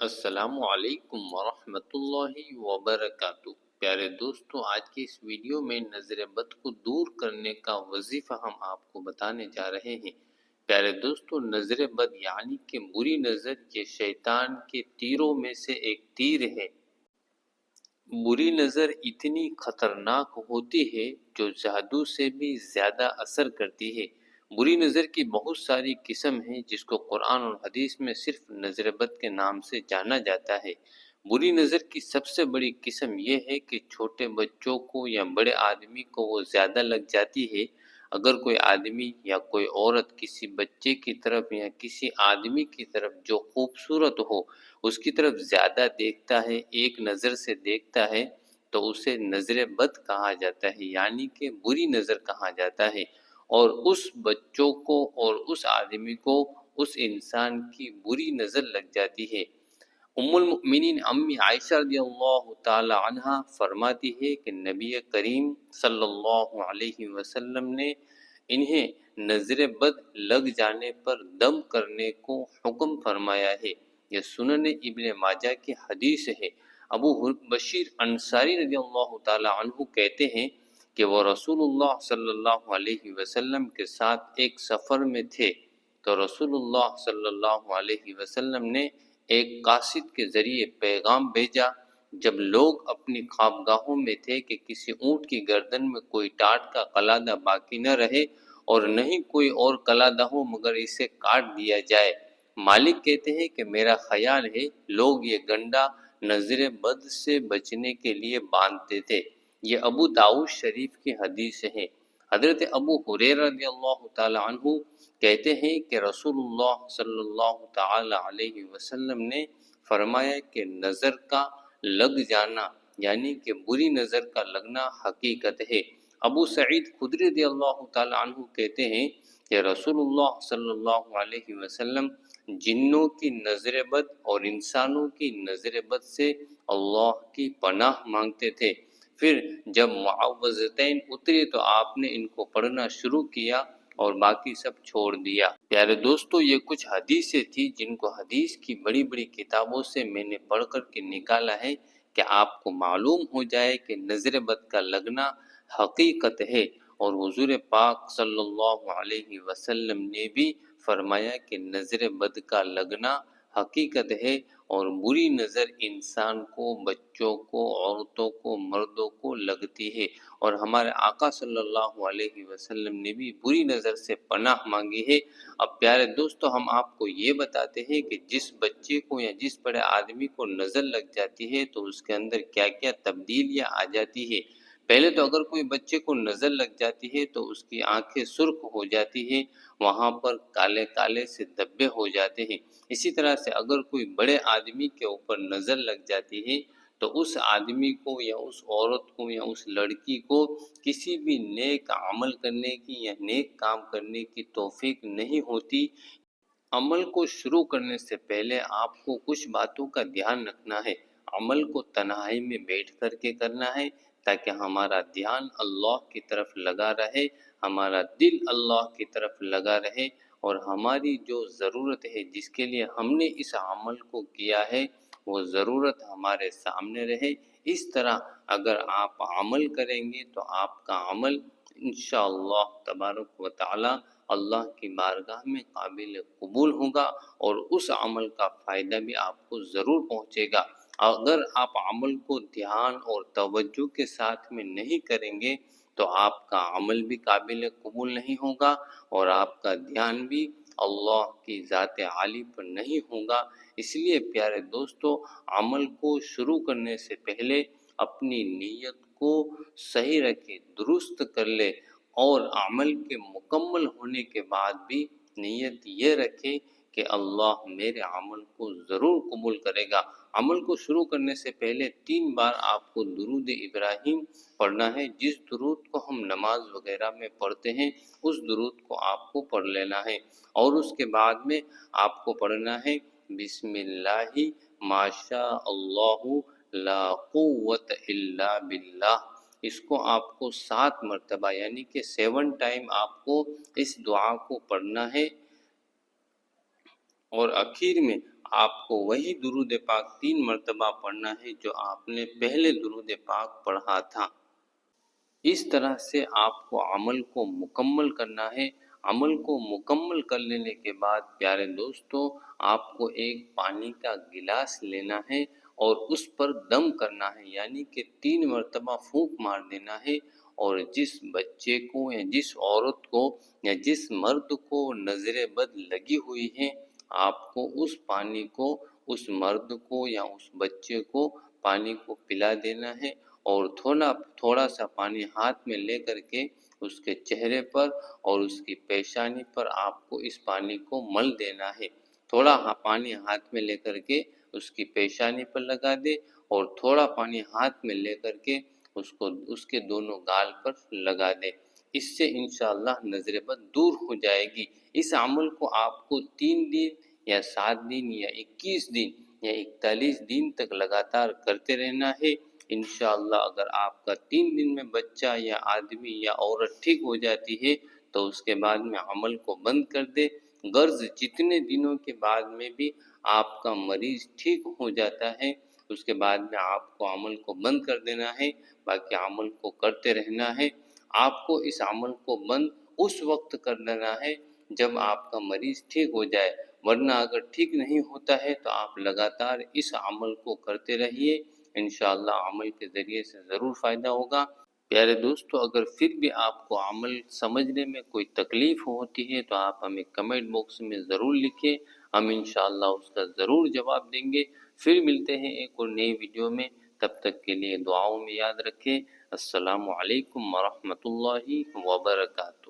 السلام علیکم ورحمۃ اللہ وبرکاتہ۔ پیارے دوستو، آج کی اس ویڈیو میں نظر بد کو دور کرنے کا وظیفہ ہم آپ کو بتانے جا رہے ہیں۔ پیارے دوستو، نظر بد یعنی کہ بری نظر یہ شیطان کے تیروں میں سے ایک تیر ہے۔ بری نظر اتنی خطرناک ہوتی ہے جو جادو سے بھی زیادہ اثر کرتی ہے۔ بری نظر کی بہت ساری قسم ہیں جس کو قرآن اور حدیث میں صرف نظر بد کے نام سے جانا جاتا ہے۔ بری نظر کی سب سے بڑی قسم یہ ہے کہ چھوٹے بچوں کو یا بڑے آدمی کو وہ زیادہ لگ جاتی ہے۔ اگر کوئی آدمی یا کوئی عورت کسی بچے کی طرف یا کسی آدمی کی طرف جو خوبصورت ہو اس کی طرف زیادہ دیکھتا ہے، ایک نظر سے دیکھتا ہے، تو اسے نظر بد کہا جاتا ہے، یعنی کہ بری نظر کہا جاتا ہے۔ اور اس بچوں کو اور اس آدمی کو اس انسان کی بری نظر لگ جاتی ہے۔ ام المؤمنین امی عائشہ رضی اللہ تعالی عنہ فرماتی ہے کہ نبی کریم صلی اللہ علیہ وسلم نے انہیں نظر بد لگ جانے پر دم کرنے کو حکم فرمایا ہے۔ یہ سنن ابن ماجہ کی حدیث ہے۔ ابو بشیر انصاری رضی اللہ تعالی عنہ کہتے ہیں کہ وہ رسول اللہ صلی اللہ علیہ وسلم کے ساتھ ایک سفر میں تھے، تو رسول اللہ صلی اللہ علیہ وسلم نے ایک قاصد کے ذریعے پیغام بھیجا۔ جب لوگ اپنی خوابگاہوں میں تھے کہ کسی اونٹ کی گردن میں کوئی ٹاٹ کا قلادہ باقی نہ رہے اور نہیں کوئی اور قلادہ ہو مگر اسے کاٹ دیا جائے۔ مالک کہتے ہیں کہ میرا خیال ہے لوگ یہ گنڈا نظر بد سے بچنے کے لیے باندھتے تھے۔ یہ ابو داؤد شریف کی حدیث ہے۔ حضرت ابو ہریرہ رضی اللہ تعالی عنہ کہتے ہیں کہ رسول اللہ صلی اللہ تعالی علیہ وسلم نے فرمایا کہ نظر کا لگ جانا یعنی کہ بری نظر کا لگنا حقیقت ہے۔ ابو سعید خدری رضی اللہ تعالی عنہ کہتے ہیں کہ رسول اللہ صلی اللہ علیہ وسلم جنوں کی نظر بد اور انسانوں کی نظر بد سے اللہ کی پناہ مانگتے تھے۔ پھر جب معوذتین اتری تو آپ نے ان کو پڑھنا شروع کیا اور باقی سب چھوڑ دیا۔ پیارے دوستو، یہ کچھ حدیثیں تھی جن کو حدیث کی بڑی بڑی کتابوں سے میں نے پڑھ کر کے نکالا ہے کہ آپ کو معلوم ہو جائے کہ نظر بد کا لگنا حقیقت ہے۔ اور حضور پاک صلی اللہ علیہ وسلم نے بھی فرمایا کہ نظر بد کا لگنا حقیقت ہے، اور بری نظر انسان کو، بچوں کو، عورتوں کو، مردوں کو لگتی ہے۔ اور ہمارے آقا صلی اللہ علیہ وسلم نے بھی بری نظر سے پناہ مانگی ہے۔ اب پیارے دوستو، ہم آپ کو یہ بتاتے ہیں کہ جس بچے کو یا جس بڑے آدمی کو نظر لگ جاتی ہے تو اس کے اندر کیا کیا تبدیلیاں آ جاتی ہے۔ پہلے تو اگر کوئی بچے کو نظر لگ جاتی ہے تو اس کی آنکھیں سرخ ہو جاتی ہیں، وہاں پر کالے کالے سے دبے ہو جاتے ہیں۔ اسی طرح سے اگر کوئی بڑے آدمی کے اوپر نظر لگ جاتی ہے تو اس آدمی کو یا اس عورت کو یا اس لڑکی کو کسی بھی نیک عمل کرنے کی یا نیک کام کرنے کی توفیق نہیں ہوتی۔ عمل کو شروع کرنے سے پہلے آپ کو کچھ باتوں کا دھیان رکھنا ہے۔ عمل کو تنہائی میں بیٹھ کر کے کرنا ہے تاکہ ہمارا دھیان اللہ کی طرف لگا رہے، ہمارا دل اللہ کی طرف لگا رہے، اور ہماری جو ضرورت ہے جس کے لیے ہم نے اس عمل کو کیا ہے وہ ضرورت ہمارے سامنے رہے۔ اس طرح اگر آپ عمل کریں گے تو آپ کا عمل انشاءاللہ تبارک و تعالی اللہ کی بارگاہ میں قابل قبول ہوگا، اور اس عمل کا فائدہ بھی آپ کو ضرور پہنچے گا۔ اگر آپ عمل کو دھیان اور توجہ کے ساتھ میں نہیں کریں گے تو آپ کا عمل بھی قابل قبول نہیں ہوگا اور آپ کا دھیان بھی اللہ کی ذات عالی پر نہیں ہوگا۔ اس لیے پیارے دوستو، عمل کو شروع کرنے سے پہلے اپنی نیت کو صحیح رکھیں، درست کر لے، اور عمل کے مکمل ہونے کے بعد بھی نیت یہ رکھے کہ اللہ میرے عمل کو ضرور قبول کرے گا۔ عمل کو شروع کرنے سے پہلے 3 بار آپ کو درود ابراہیم پڑھنا ہے۔ جس درود کو ہم نماز وغیرہ میں پڑھتے ہیں اس درود کو آپ کو پڑھ لینا ہے، اور اس کے بعد میں آپ کو پڑھنا ہے بسم اللہ ماشاء اللہ لا قوت الا باللہ۔ اس کو آپ کو 7 مرتبہ یعنی کہ 7 ٹائم آپ کو اس دعا کو پڑھنا ہے، اور اخیر میں آپ کو وہی درود پاک 3 مرتبہ پڑھنا ہے جو آپ نے پہلے درود پاک پڑھا تھا۔ اس طرح سے آپ کو عمل کو مکمل کرنا ہے۔ عمل کو مکمل کر لینے کے بعد پیارے دوستو، آپ کو ایک پانی کا گلاس لینا ہے اور اس پر دم کرنا ہے، یعنی کہ 3 مرتبہ پھونک مار دینا ہے، اور جس بچے کو یا جس عورت کو یا جس مرد کو نظر بد لگی ہوئی ہے، آپ کو اس پانی کو اس مرد کو یا اس بچے کو پانی کو پلا دینا ہے، اور تھوڑا سا پانی ہاتھ میں لے کر کے اس کے چہرے پر اور اس کی پیشانی پر آپ کو اس پانی کو مل دینا ہے۔ تھوڑا پانی ہاتھ میں لے کر کے اس کی پیشانی پر لگا دے، اور تھوڑا پانی ہاتھ میں لے کر کے اس کے دونوں گال پر لگا دے۔ اس سے انشاءاللہ نظر بد دور ہو جائے گی۔ اس عمل کو آپ کو 3 دن یا 7 دن یا 21 دن یا 41 دن تک لگاتار کرتے رہنا ہے۔ انشاءاللہ اگر آپ کا 3 دن میں بچہ یا آدمی یا عورت ٹھیک ہو جاتی ہے تو اس کے بعد میں عمل کو بند کر دے۔ غرض جتنے دنوں کے بعد میں بھی آپ کا مریض ٹھیک ہو جاتا ہے، اس کے بعد میں آپ کو عمل کو بند کر دینا ہے، باقی عمل کو کرتے رہنا ہے۔ آپ کو اس عمل کو بند اس وقت کر دینا ہے جب آپ کا مریض ٹھیک ہو جائے، ورنہ اگر ٹھیک نہیں ہوتا ہے تو آپ لگاتار اس عمل کو کرتے رہیے، انشاءاللہ عمل کے ذریعے سے ضرور فائدہ ہوگا۔ پیارے دوستو، اگر پھر بھی آپ کو عمل سمجھنے میں کوئی تکلیف ہوتی ہے تو آپ ہمیں کمنٹ باکس میں ضرور لکھیں، ہم انشاءاللہ اس کا ضرور جواب دیں گے۔ پھر ملتے ہیں ایک اور نئی ویڈیو میں، تب تک کے لیے دعاؤں میں یاد رکھیں۔ السلام علیکم ورحمۃ اللہ وبرکاتہ۔